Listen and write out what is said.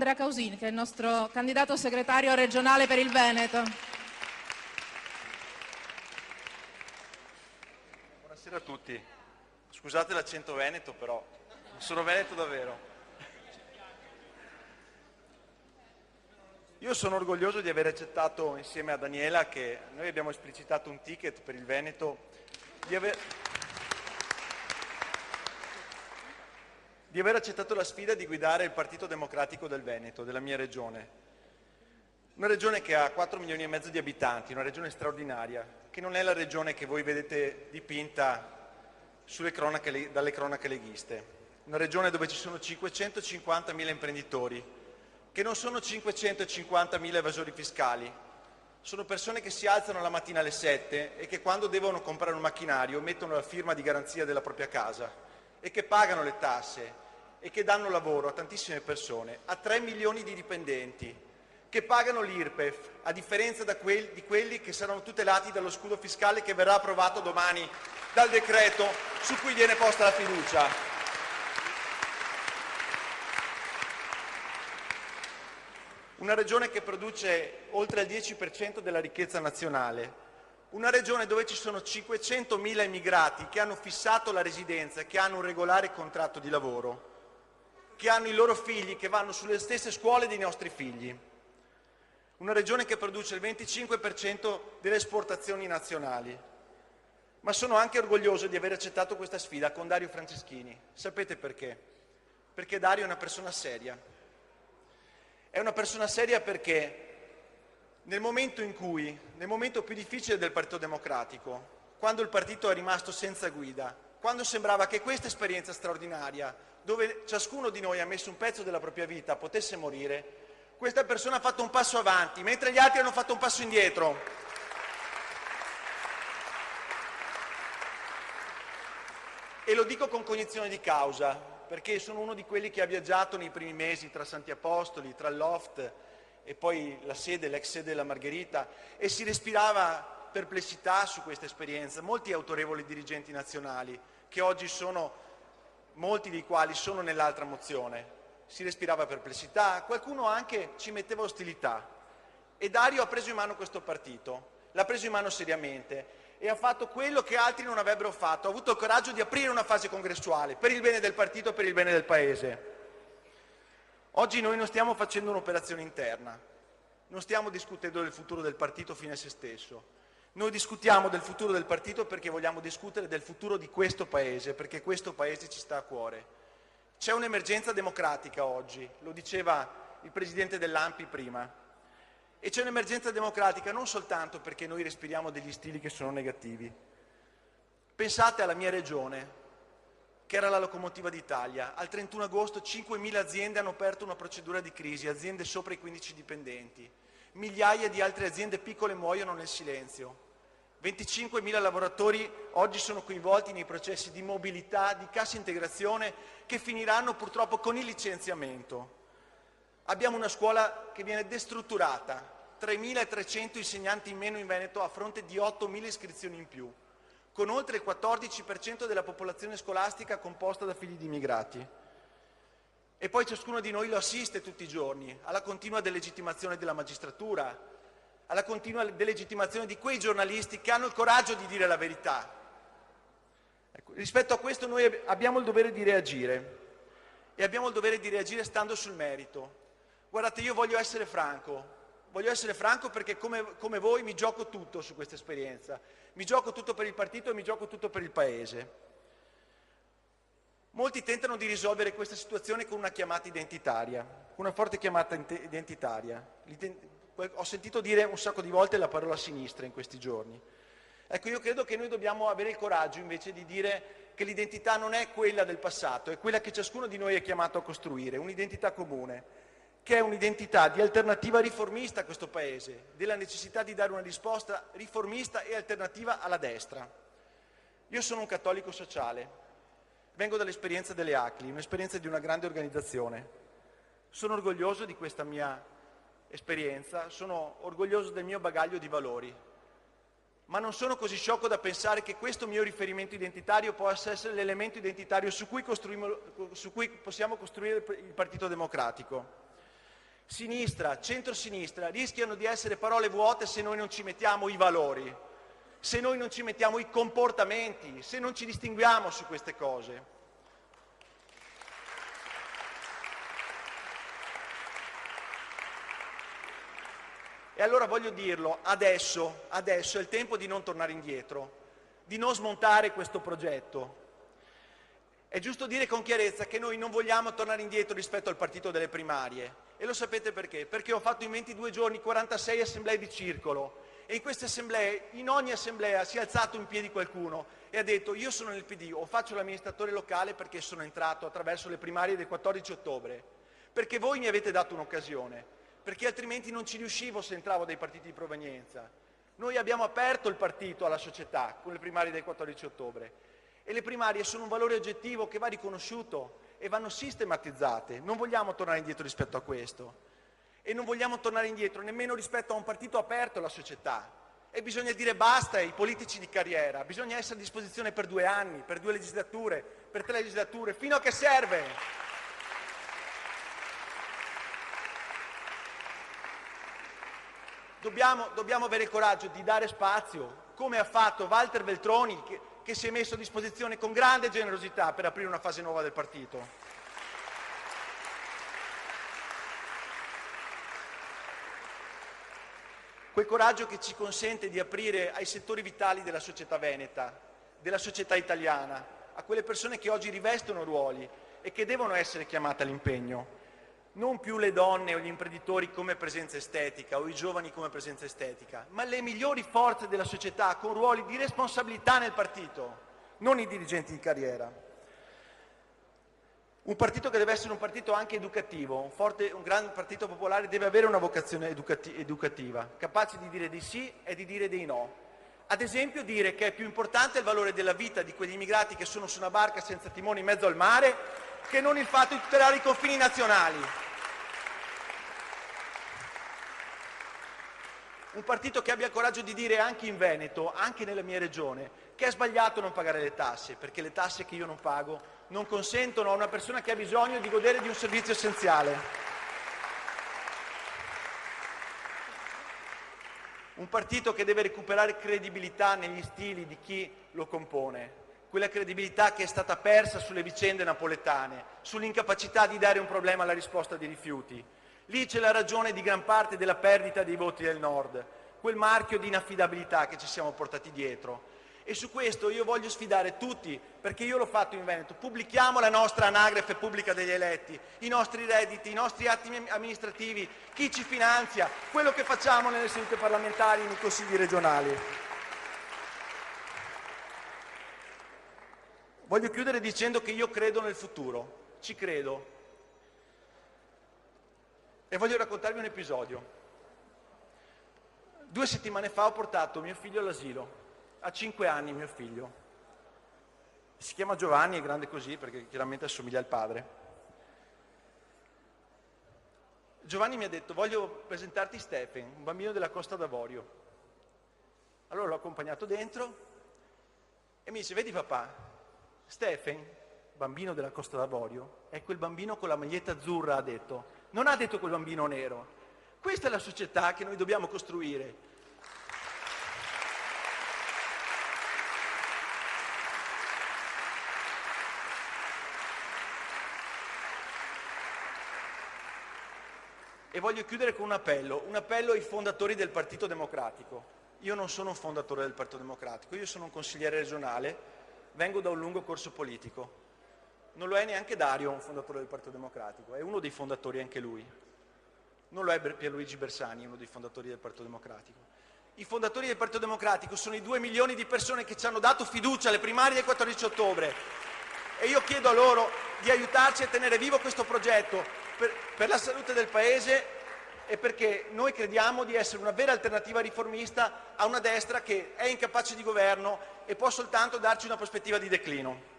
Andrea Causini, che è il nostro candidato segretario regionale per il Veneto. Buonasera a tutti. Scusate l'accento veneto, però sono veneto davvero. Io sono orgoglioso di aver accettato insieme a Daniela, che noi abbiamo esplicitato un ticket per il Veneto, di aver accettato la sfida di guidare il Partito Democratico del Veneto, della mia regione. Una regione che ha 4 milioni e mezzo di abitanti, una regione straordinaria, che non è la regione che voi vedete dipinta dalle cronache leghiste. Una regione dove ci sono 550.000 imprenditori, che non sono 550.000 evasori fiscali, sono persone che si alzano la mattina alle 7 e che quando devono comprare un macchinario mettono la firma di garanzia della propria casa e che pagano le tasse e che danno lavoro a tantissime persone, a 3 milioni di dipendenti, che pagano l'IRPEF, a differenza di quelli che saranno tutelati dallo scudo fiscale che verrà approvato domani dal decreto su cui viene posta la fiducia. Una regione che produce oltre il 10% della ricchezza nazionale, una regione dove ci sono 500.000 immigrati che hanno fissato la residenza, che hanno un regolare contratto di lavoro, che hanno i loro figli che vanno sulle stesse scuole dei nostri figli. Una regione che produce il 25% delle esportazioni nazionali. Ma sono anche orgoglioso di aver accettato questa sfida con Dario Franceschini. Sapete perché? Perché Dario è una persona seria. È una persona seria perché nel momento più difficile del Partito Democratico, quando il partito è rimasto senza guida, quando sembrava che questa esperienza straordinaria, dove ciascuno di noi ha messo un pezzo della propria vita, potesse morire, questa persona ha fatto un passo avanti, mentre gli altri hanno fatto un passo indietro. E lo dico con cognizione di causa, perché sono uno di quelli che ha viaggiato nei primi mesi tra Santi Apostoli, tra il loft e poi l'ex sede della Margherita, e si respirava perplessità su questa esperienza. Molti autorevoli dirigenti nazionali, che oggi molti dei quali sono nell'altra mozione, si respirava perplessità, qualcuno anche ci metteva ostilità. E Dario ha preso in mano questo partito, l'ha preso in mano seriamente e ha fatto quello che altri non avrebbero fatto, ha avuto il coraggio di aprire una fase congressuale per il bene del partito, per il bene del Paese. Oggi noi non stiamo facendo un'operazione interna, non stiamo discutendo del futuro del partito fine a se stesso, noi discutiamo del futuro del partito perché vogliamo discutere del futuro di questo Paese, perché questo Paese ci sta a cuore. C'è un'emergenza democratica oggi, lo diceva il Presidente dell'ANPI prima. E c'è un'emergenza democratica non soltanto perché noi respiriamo degli stili che sono negativi. Pensate alla mia regione, che era la locomotiva d'Italia. Al 31 agosto 5.000 aziende hanno aperto una procedura di crisi, aziende sopra i 15 dipendenti. Migliaia di altre aziende piccole muoiono nel silenzio. 25.000 lavoratori oggi sono coinvolti nei processi di mobilità, di cassa integrazione, che finiranno purtroppo con il licenziamento. Abbiamo una scuola che viene destrutturata, 3.300 insegnanti in meno in Veneto a fronte di 8.000 iscrizioni in più, con oltre il 14% della popolazione scolastica composta da figli di immigrati. E poi ciascuno di noi lo assiste tutti i giorni alla continua delegittimazione della magistratura, alla continua delegittimazione di quei giornalisti che hanno il coraggio di dire la verità. Ecco, rispetto a questo noi abbiamo il dovere di reagire, e abbiamo il dovere di reagire stando sul merito. Guardate, io voglio essere franco perché come voi mi gioco tutto su questa esperienza, mi gioco tutto per il partito e mi gioco tutto per il Paese. Molti tentano di risolvere questa situazione con una chiamata identitaria, con una forte chiamata identitaria. Ho sentito dire un sacco di volte la parola sinistra in questi giorni. Ecco, io credo che noi dobbiamo avere il coraggio invece di dire che l'identità non è quella del passato, è quella che ciascuno di noi è chiamato a costruire, un'identità comune, che è un'identità di alternativa riformista a questo Paese, della necessità di dare una risposta riformista e alternativa alla destra. Io sono un cattolico sociale, vengo dall'esperienza delle ACLI, un'esperienza di una grande organizzazione. Sono orgoglioso di questa mia esperienza, sono orgoglioso del mio bagaglio di valori, ma non sono così sciocco da pensare che questo mio riferimento identitario possa essere l'elemento identitario su cui possiamo costruire il Partito Democratico. sinistra, centrosinistra, rischiano di essere parole vuote se noi non ci mettiamo i valori, se noi non ci mettiamo i comportamenti, se non ci distinguiamo su queste cose. E allora voglio dirlo, adesso è il tempo di non tornare indietro, di non smontare questo progetto. È giusto dire con chiarezza che noi non vogliamo tornare indietro rispetto al partito delle primarie. E lo sapete perché? Perché ho fatto in 22 giorni 46 assemblee di circolo e in queste assemblee, in ogni assemblea si è alzato in piedi qualcuno e ha detto: io sono nel PD o faccio l'amministratore locale perché sono entrato attraverso le primarie del 14 ottobre, perché voi mi avete dato un'occasione, perché altrimenti non ci riuscivo se entravo dai partiti di provenienza. Noi abbiamo aperto il partito alla società con le primarie del 14 ottobre e le primarie sono un valore oggettivo che va riconosciuto e vanno sistematizzate. Non vogliamo tornare indietro rispetto a questo e non vogliamo tornare indietro nemmeno rispetto a un partito aperto alla società. E bisogna dire basta ai politici di carriera, bisogna essere a disposizione per 2 anni, per 2 legislature, per 3 legislature, fino a che serve. Dobbiamo avere il coraggio di dare spazio, come ha fatto Walter Veltroni, che si è messo a disposizione con grande generosità per aprire una fase nuova del partito. Quel coraggio che ci consente di aprire ai settori vitali della società veneta, della società italiana, a quelle persone che oggi rivestono ruoli e che devono essere chiamate all'impegno. Non più le donne o gli imprenditori come presenza estetica o i giovani come presenza estetica, ma le migliori forze della società con ruoli di responsabilità nel partito, non i dirigenti di carriera. Un partito che deve essere un partito anche educativo, un gran partito popolare deve avere una vocazione educativa, capace di dire di sì e di dire dei no. Ad esempio dire che è più importante il valore della vita di quegli immigrati che sono su una barca senza timone in mezzo al mare che non il fatto di tutelare i confini nazionali. Un partito che abbia il coraggio di dire anche in Veneto, anche nella mia regione, che è sbagliato non pagare le tasse, perché le tasse che io non pago non consentono a una persona che ha bisogno di godere di un servizio essenziale. Un partito che deve recuperare credibilità negli stili di chi lo compone, quella credibilità che è stata persa sulle vicende napoletane, sull'incapacità di dare un problema alla risposta di rifiuti. Lì c'è la ragione di gran parte della perdita dei voti del Nord, quel marchio di inaffidabilità che ci siamo portati dietro. E su questo io voglio sfidare tutti, perché io l'ho fatto in Veneto. Pubblichiamo la nostra anagrafe pubblica degli eletti, i nostri redditi, i nostri atti amministrativi, chi ci finanzia, quello che facciamo nelle sedute parlamentari e nei consigli regionali. Voglio chiudere dicendo che io credo nel futuro, ci credo. E voglio raccontarvi un episodio. 2 settimane fa ho portato mio figlio all'asilo. Ha 5 anni mio figlio. Si chiama Giovanni, è grande così perché chiaramente assomiglia al padre. Giovanni mi ha detto: voglio presentarti Stephen, un bambino della Costa d'Avorio. Allora l'ho accompagnato dentro e mi dice: vedi papà, Stephen, bambino della Costa d'Avorio, è quel bambino con la maglietta azzurra, ha detto. Non ha detto quel bambino nero. Questa è la società che noi dobbiamo costruire. E voglio chiudere con un appello ai fondatori del Partito Democratico. Io non sono un fondatore del Partito Democratico, io sono un consigliere regionale, vengo da un lungo corso politico. Non lo è neanche Dario, un fondatore del Partito Democratico, è uno dei fondatori anche lui. Non lo è Pierluigi Bersani, uno dei fondatori del Partito Democratico. I fondatori del Partito Democratico sono i 2 milioni di persone che ci hanno dato fiducia alle primarie del 14 ottobre. E io chiedo a loro di aiutarci a tenere vivo questo progetto per la salute del Paese e perché noi crediamo di essere una vera alternativa riformista a una destra che è incapace di governo e può soltanto darci una prospettiva di declino.